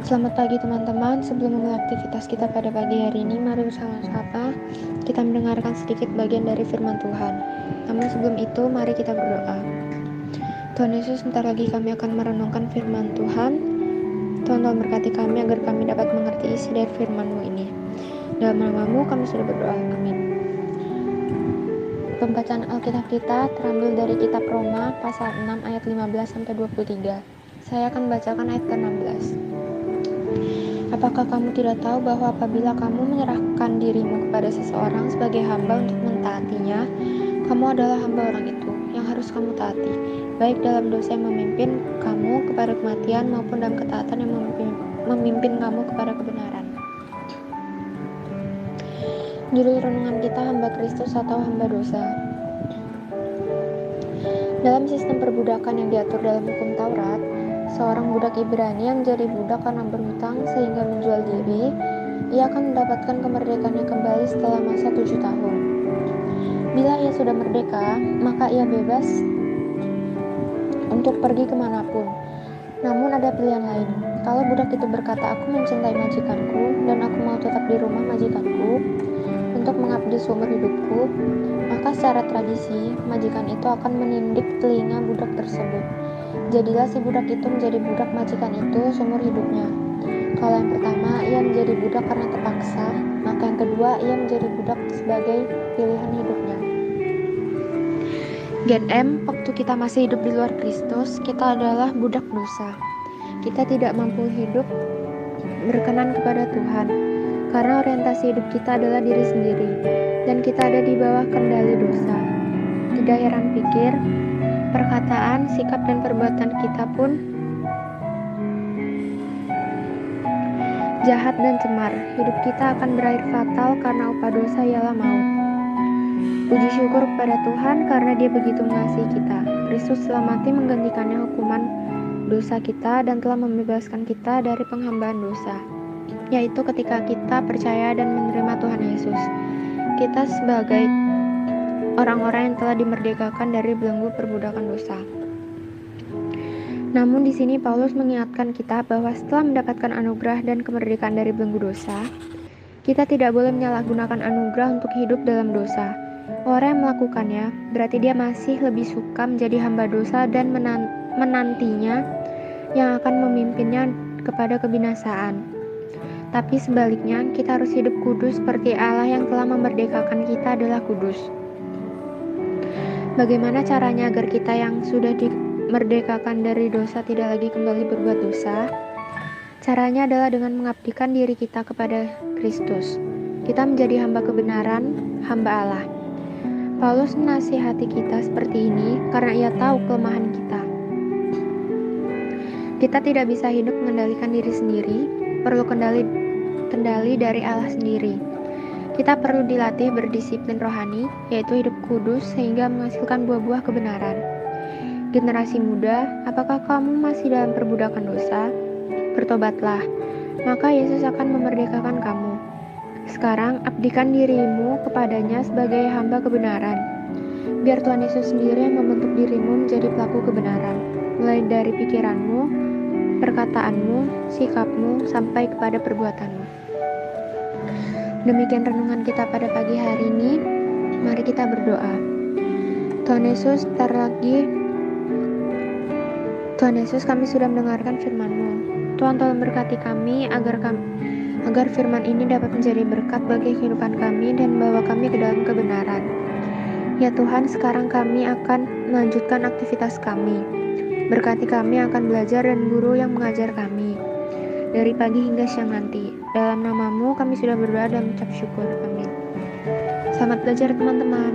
Selamat pagi teman-teman. Sebelum memulai aktivitas kita pada pagi hari ini, mari bersama-sama kita mendengarkan sedikit bagian dari firman Tuhan. Namun sebelum itu, mari kita berdoa. Tuhan Yesus, sebentar lagi kami akan merenungkan firman Tuhan. Tuhan berkati kami agar kami dapat mengerti isi dari firman-Mu ini. Dalam nama-Mu kami sudah berdoa. Amin. Pembacaan Alkitab kita terambil dari kitab Roma pasal 6 ayat 15-23. Saya akan membacakan ayat ke-16. Apakah kamu tidak tahu bahwa apabila kamu menyerahkan dirimu kepada seseorang sebagai hamba untuk mentaatinya, kamu adalah hamba orang itu yang harus kamu taati, baik dalam dosa yang memimpin kamu kepada kematian maupun dalam ketaatan yang memimpin kamu kepada kebenaran. Judul renungan kita, hamba Kristus atau hamba dosa. Dalam sistem perbudakan yang diatur dalam hukum Taurat, seorang budak Ibrani yang menjadi budak karena berhutang sehingga menjual diri, ia akan mendapatkan kemerdekaannya kembali setelah masa 7 tahun. Bila ia sudah merdeka, maka ia bebas untuk pergi kemanapun. Namun ada pilihan lain. Kalau budak itu berkata, "Aku mencintai majikanku dan aku mau tetap di rumah majikanku untuk mengabdi seumur hidupku," maka secara tradisi, majikan itu akan menindik telinga budak tersebut. Jadilah si budak itu menjadi budak majikan itu seumur hidupnya. Kalau yang pertama, ia menjadi budak karena terpaksa, maka yang kedua, ia menjadi budak sebagai pilihan hidupnya. Gen M, waktu kita masih hidup di luar Kristus, kita adalah budak dosa. Kita tidak mampu hidup berkenan kepada Tuhan, karena orientasi hidup kita adalah diri sendiri, dan kita ada di bawah kendali dosa. Tidak heran pikir, perkataan, sikap, dan perbuatan kita pun jahat dan cemar. Hidup kita akan berakhir fatal karena upah dosa ialah maut. Puji syukur kepada Tuhan karena Dia begitu mengasihi kita. Kristus telah mati menggantikannya hukuman dosa kita dan telah membebaskan kita dari penghambaan dosa, yaitu ketika kita percaya dan menerima Tuhan Yesus. Kita sebagai orang-orang yang telah dimerdekakan dari belenggu perbudakan dosa. Namun di sini Paulus mengingatkan kita bahwa setelah mendapatkan anugerah dan kemerdekaan dari belenggu dosa, kita tidak boleh menyalahgunakan anugerah untuk hidup dalam dosa. Orang yang melakukannya berarti dia masih lebih suka menjadi hamba dosa dan menantinya yang akan memimpinnya kepada kebinasaan. Tapi sebaliknya, kita harus hidup kudus seperti Allah yang telah memerdekakan kita adalah kudus. Bagaimana caranya agar kita yang sudah dimerdekakan dari dosa tidak lagi kembali berbuat dosa? Caranya adalah dengan mengabdikan diri kita kepada Kristus. Kita menjadi hamba kebenaran, hamba Allah. Paulus menasihati kita seperti ini karena ia tahu kelemahan kita. Kita tidak bisa hidup mengendalikan diri sendiri, perlu kendali dari Allah sendiri. Kita perlu dilatih berdisiplin rohani, yaitu hidup kudus sehingga menghasilkan buah-buah kebenaran. Generasi muda, apakah kamu masih dalam perbudakan dosa? Bertobatlah, maka Yesus akan memerdekakan kamu. Sekarang abdikan dirimu kepadanya sebagai hamba kebenaran. Biar Tuhan Yesus sendiri yang membentuk dirimu menjadi pelaku kebenaran, mulai dari pikiranmu, perkataanmu, sikapmu, sampai kepada perbuatanmu. Demikian renungan kita pada pagi hari ini. Mari kita berdoa. Tuhan Yesus, Tuhan Yesus, kami sudah mendengarkan firman-Mu. Tuhan tolong berkati kami agar firman ini dapat menjadi berkat bagi kehidupan kami dan membawa kami ke dalam kebenaran. Ya Tuhan, sekarang kami akan melanjutkan aktivitas kami. Berkati kami akan belajar dan guru yang mengajar kami dari pagi hingga siang nanti. Dalam nama-Mu kami sudah berdoa dan mengucap syukur. Amin. Selamat belajar teman-teman.